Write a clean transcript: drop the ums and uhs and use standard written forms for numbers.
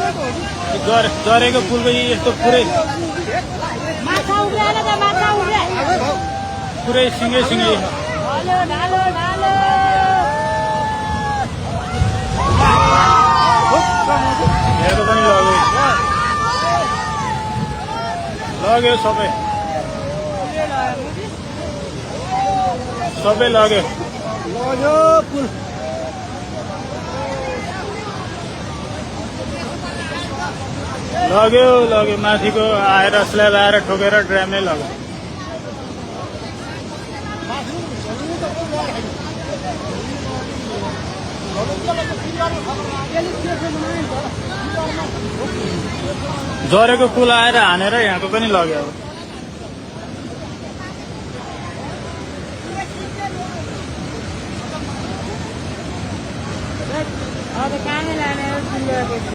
जरेको पुलको यस्तो पुरै पुरै सिँगै सिँगै हेरेको पनि लग्यो सबै लग्यो पुल लग्यो माथिको आएर स्ल्याब आएर ठोकेर ड्राम नै लग्यो जरेको पुल आएर हानेर यहाँको पनि लग्यो अब कहाँ लाने